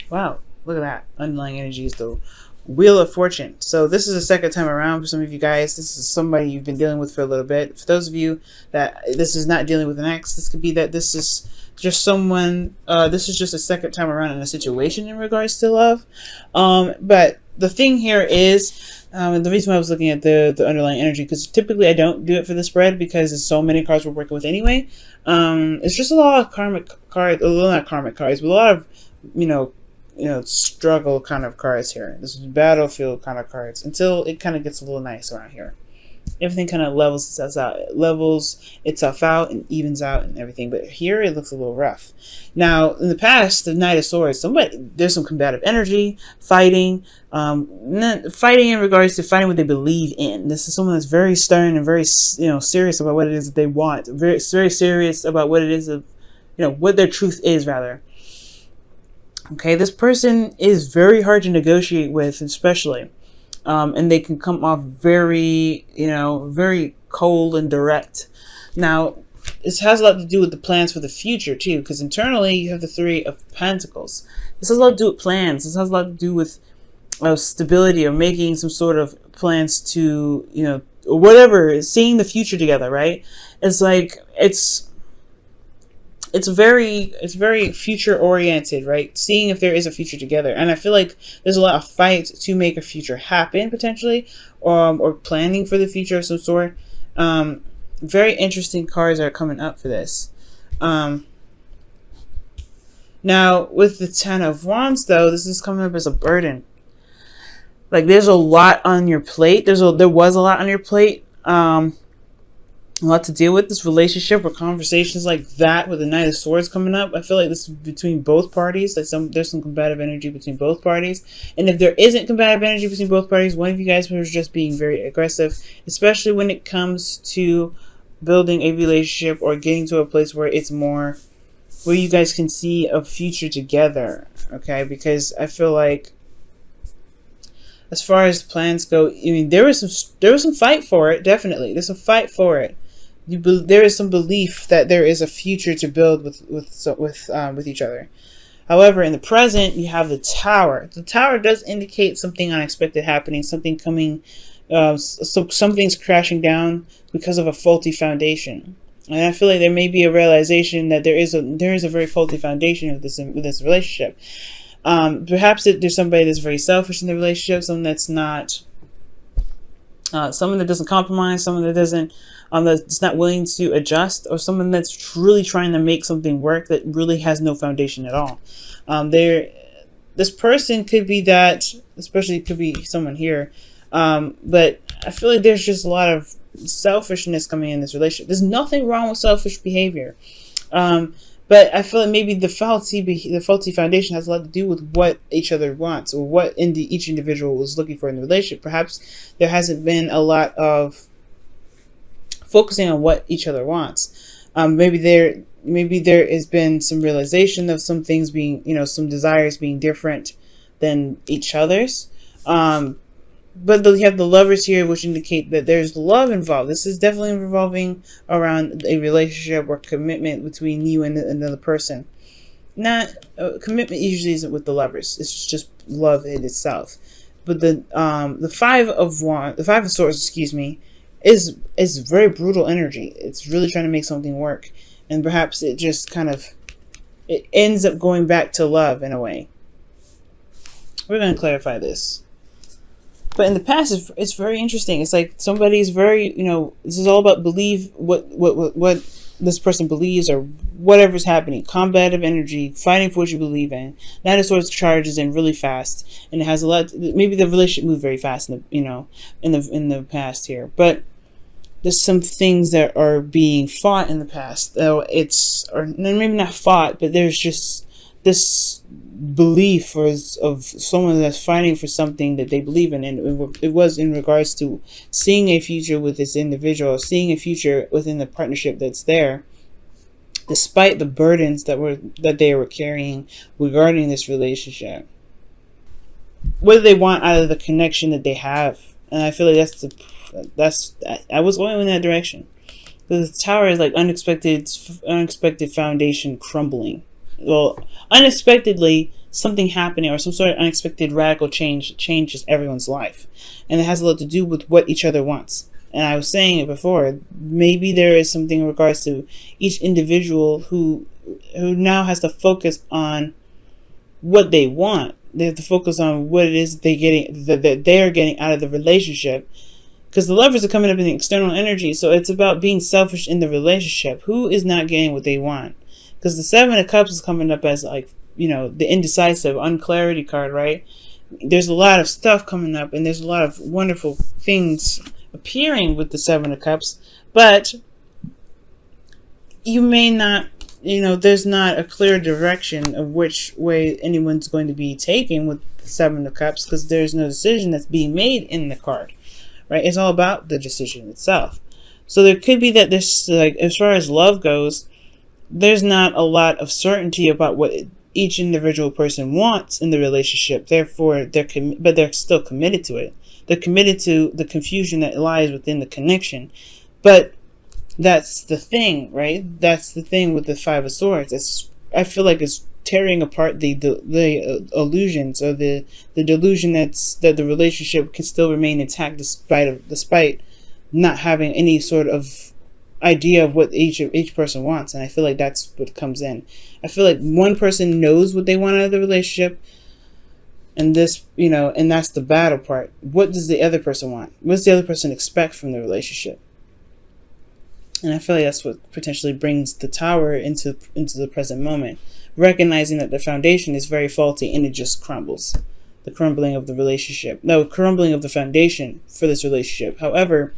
Wow, look at that. Underlying energy is the Wheel of Fortune. So this is the second time around for some of you guys. This is somebody you've been dealing with for a little bit. For those of you that this is not dealing with an ex, this could be that this is just someone, this is just a second time around in a situation in regards to love. But the thing here is, and the reason why I was looking at the underlying energy, because typically I don't do it for the spread because there's so many cards we're working with anyway. It's just a lot of karmic cards, well, not karmic cards, but a lot of, struggle kind of cards here. This is battlefield kind of cards until it kind of gets a little nice around here. Everything kind of levels itself out and evens out and everything. But here it looks a little rough. Now, in the past, the Knight of Swords, there's some combative energy, fighting in regards to fighting what they believe in. This is someone that's very stern and very, serious about what it is that they want. Very, very serious about what it is what their truth is, rather. Okay, this person is very hard to negotiate with, especially. And they can come off very, very cold and direct. Now, this has a lot to do with the plans for the future, too, because internally you have the Three of Pentacles. This has a lot to do with plans. This has a lot to do with stability or making some sort of plans to, or whatever, seeing the future together, right? It's like, it's very future oriented, right? Seeing if there is a future together. And I feel like there's a lot of fight to make a future happen, potentially, or planning for the future of some sort. Very interesting cards are coming up for this. Now, with the Ten of Wands, though, this is coming up as a burden. Like, there's a lot on your plate. There was a lot on your plate. A lot to deal with, this relationship or conversations like that with the Knight of Swords coming up. I feel like this is between both parties. Like there's some combative energy between both parties. And if there isn't combative energy between both parties, one of you guys was just being very aggressive, especially when it comes to building a relationship or getting to a place where it's more, where you guys can see a future together. Okay, because I feel like, as far as plans go, I mean, there was some fight for it. Definitely, there's a fight for it. There is some belief that there is a future to build with each other. However, in the present, you have the Tower. The Tower does indicate something unexpected happening, something coming, so something's crashing down because of a faulty foundation. And I feel like there may be a realization that there is a very faulty foundation with this relationship. Perhaps there's somebody that's very selfish in the relationship, someone that's not, someone that doesn't compromise, someone that doesn't, that's not willing to adjust, or someone that's really trying to make something work that really has no foundation at all. This person could be that, especially could be someone here, but I feel like there's just a lot of selfishness coming in this relationship. There's nothing wrong with selfish behavior. But I feel like maybe the faulty foundation has a lot to do with what each other wants, or what each individual was looking for in the relationship. Perhaps there hasn't been a lot of focusing on what each other wants. Maybe there has been some realization of some things being, some desires being different than each other's. But you have the Lovers here, which indicate that there's love involved. This is definitely revolving around a relationship or commitment between you and another person. Not commitment usually isn't with the Lovers. It's just love in itself. But the Five of Swords, excuse me, is very brutal energy. It's really trying to make something work, and perhaps it just it ends up going back to love in a way. We're going to clarify this. But in the past, it's very interesting. It's like somebody's very, this is all about believe what this person believes or whatever's happening. Combative energy, fighting for what you believe in. Knight of Swords charges in really fast, and it has a lot. Maybe the relationship moved very fast in the past here, but there's some things that are being fought in the past. Though or maybe not fought, but there's just this belief of someone that's fighting for something that they believe in, and it was in regards to seeing a future with this individual, seeing a future within the partnership that's there, despite the burdens that they were carrying regarding this relationship. What do they want out of the connection that they have? And I feel like I was going in that direction. The Tower is like unexpected foundation crumbling. well, unexpectedly something happening, or some sort of unexpected radical change changes everyone's life, and it has a lot to do with what each other wants. And I was saying it before, maybe there is something in regards to each individual who now has to focus on what they want. They have to focus on what it is that they're getting out of the relationship, because the lovers are coming up in the external energy. So it's about being selfish in the relationship. Who is not getting what they want? Because the Seven of Cups is coming up as, like, you know, the indecisive, unclarity card, right? There's a lot of stuff coming up, and there's a lot of wonderful things appearing with the Seven of Cups, but you may not, you know, there's not a clear direction of which way anyone's going to be taking with the Seven of Cups, because there's no decision that's being made in the card, right? It's all about the decision itself. So there could be that this, like, as far as love goes, there's not a lot of certainty about what each individual person wants in the relationship. Therefore, but they're still committed to it. They're committed to the confusion that lies within the connection. But that's the thing, right? That's the thing with the Five of Swords. I feel like it's tearing apart the illusions, or the delusion that the relationship can still remain intact despite not having any sort of idea of what each person wants. And I feel like that's what comes in. I feel like one person knows what they want out of the relationship, and this, you know, and that's the battle part. What does the other person want? What does the other person expect from the relationship? And I feel like that's what potentially brings the Tower into the present moment, recognizing that the foundation is very faulty and it just crumbles. The crumbling of the relationship. No, crumbling of the foundation for this relationship. However,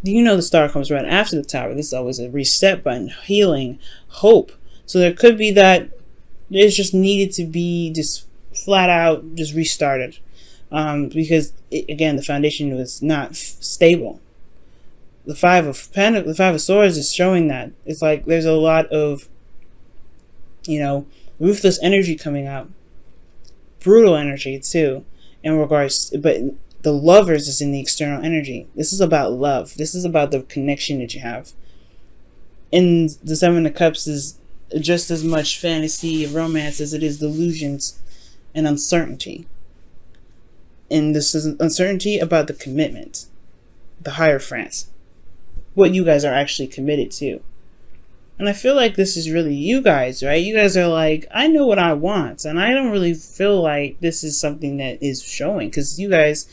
you know, the Star comes right after the Tower. This is always a reset button, healing, hope. So there could be that it's just needed to be just flat out just restarted, because again, the foundation was not stable. The Five of Swords is showing that it's like there's a lot of, you know, ruthless energy coming out, brutal energy too, in regards. But the Lovers is in the external energy. This is about love. This is about the connection that you have. And the Seven of Cups is just as much fantasy and romance as it is delusions and uncertainty. And this is uncertainty about the commitment, the Hierophant, what you guys are actually committed to. And I feel like this is really you guys, right? You guys are like, I know what I want, and I don't really feel like this is something that is showing, because you guys,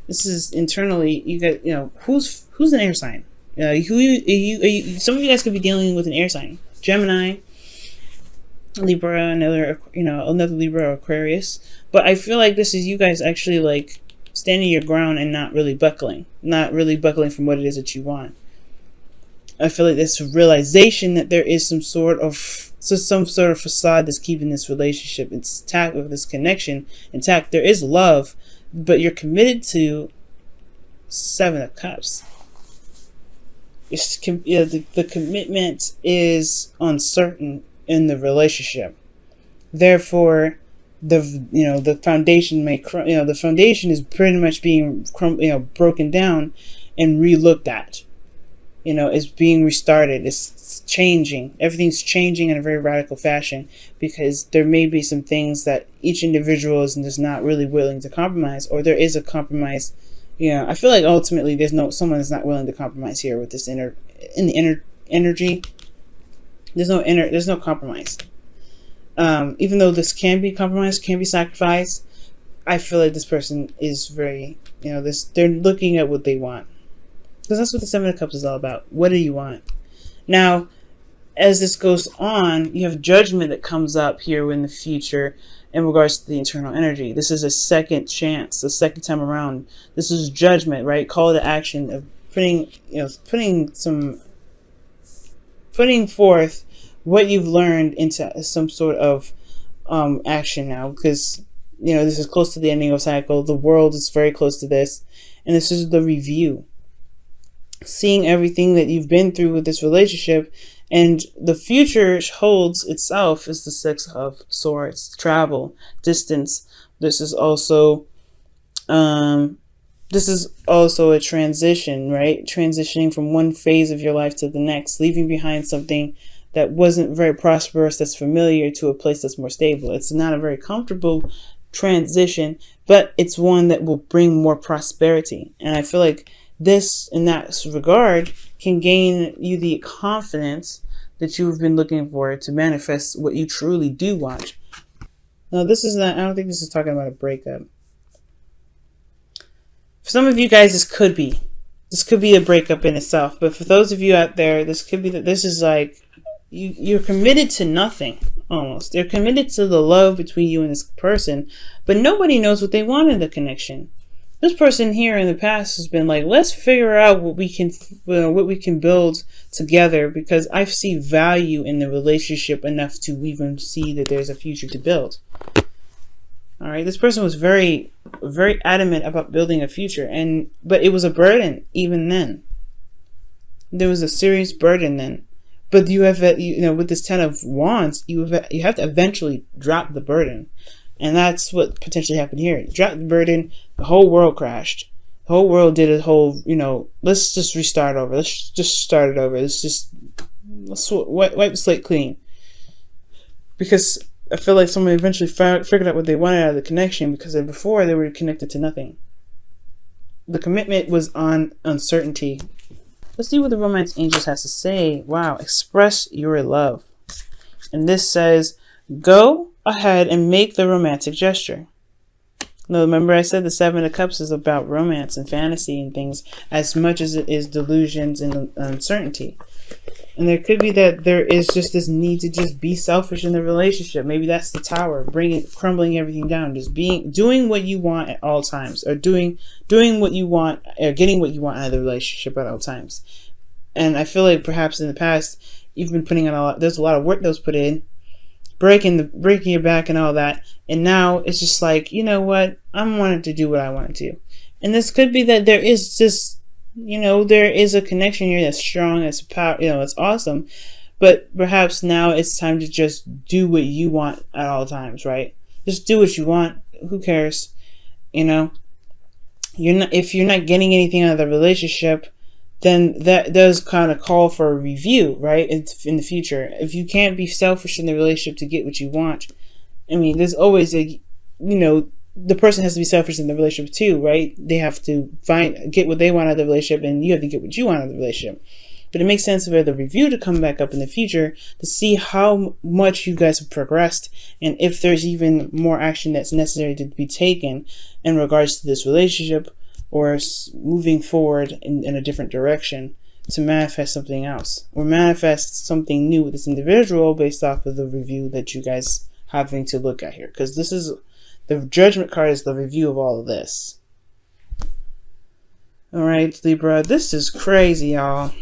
this is internally, you got, you know, who's an air sign? Some of you guys could be dealing with an air sign. Gemini, Libra, another Libra or Aquarius. But I feel like this is you guys actually like standing your ground and not really buckling from what it is that you want. I feel like this realization that there is some sort of facade that's keeping this relationship intact, with this connection intact. There is love, but you're committed to Seven of Cups. The commitment is uncertain in the relationship. Therefore, the foundation the foundation is pretty much being broken down and re-looked at. It's being restarted. It's changing. Everything's changing in a very radical fashion, because there may be some things that each individual is just not really willing to compromise, or there is a compromise. I feel like ultimately someone is not willing to compromise here with this inner energy. There's no compromise. Even though this can be compromised, can be sacrificed, I feel like this person is very, they're looking at what they want. Because that's what the Seven of Cups is all about. What do you want? Now, as this goes on, you have judgment that comes up here in the future in regards to the internal energy. This is a second chance, a second time around. This is judgment, right? Call to action of putting forth what you've learned into some sort of action now, because this is close to the ending of cycle. The world is very close to this, and this is the review. Seeing everything that you've been through with this relationship, and the future holds itself is the Six of Swords. Travel, distance. This is also a transition, right? Transitioning from one phase of your life to the next, leaving behind something that wasn't very prosperous, that's familiar, to a place that's more stable. It's not a very comfortable transition, but it's one that will bring more prosperity. And I feel like this, in that regard, can gain you the confidence that you've been looking for to manifest what you truly do want. Now, this is not, I don't think this is talking about a breakup. For some of you guys, this could be a breakup in itself. But for those of you out there, this could be that this is like, you're committed to nothing, almost. They're committed to the love between you and this person, but nobody knows what they want in the connection. This person here in the past has been like, let's figure out what we can build together, because I see value in the relationship enough to even see that there's a future to build. All right, this person was very, very adamant about building a future, but it was a burden even then. There was a serious burden then. But you have, with this Ten of Wands, you have to eventually drop the burden. And that's what potentially happened here. Drop the burden, the whole world crashed. The whole world did a whole, let's just restart over. Let's just start it over. Let's wipe the slate clean. Because I feel like someone eventually figured out what they wanted out of the connection, because before they were connected to nothing. The commitment was on uncertainty. Let's see what the romance angels has to say. Wow, express your love. And this says, go ahead and make the romantic gesture. Now, remember I said the Seven of Cups is about romance and fantasy and things as much as it is delusions and uncertainty. And there could be that there is just this need to just be selfish in the relationship. Maybe that's the Tower, crumbling everything down, just doing what you want at all times, or doing what you want, or getting what you want out of the relationship at all times. And I feel like perhaps in the past you've been putting in there's a lot of work that was put in, breaking your back and all that, and now it's just like, you know what, I'm wanting to do what I want to do. And this could be that there is just, there is a connection here that's strong, that's power, it's awesome, but perhaps now it's time to just do what you want at all times, right? Just do what you want. Who cares? If you're not getting anything out of the relationship, then that does kind of call for a review, right? In the future, if you can't be selfish in the relationship to get what you want, I mean, there's always the person has to be selfish in the relationship too, right? They have to get what they want out of the relationship, and you have to get what you want out of the relationship. But it makes sense for the review to come back up in the future to see how much you guys have progressed, and if there's even more action that's necessary to be taken in regards to this relationship, or moving forward in a different direction to manifest something else, or manifest something new with this individual based off of the review that you guys having to look at here. Because this is the Judgment card, is the review of all of this. All right, Libra, this is crazy, y'all.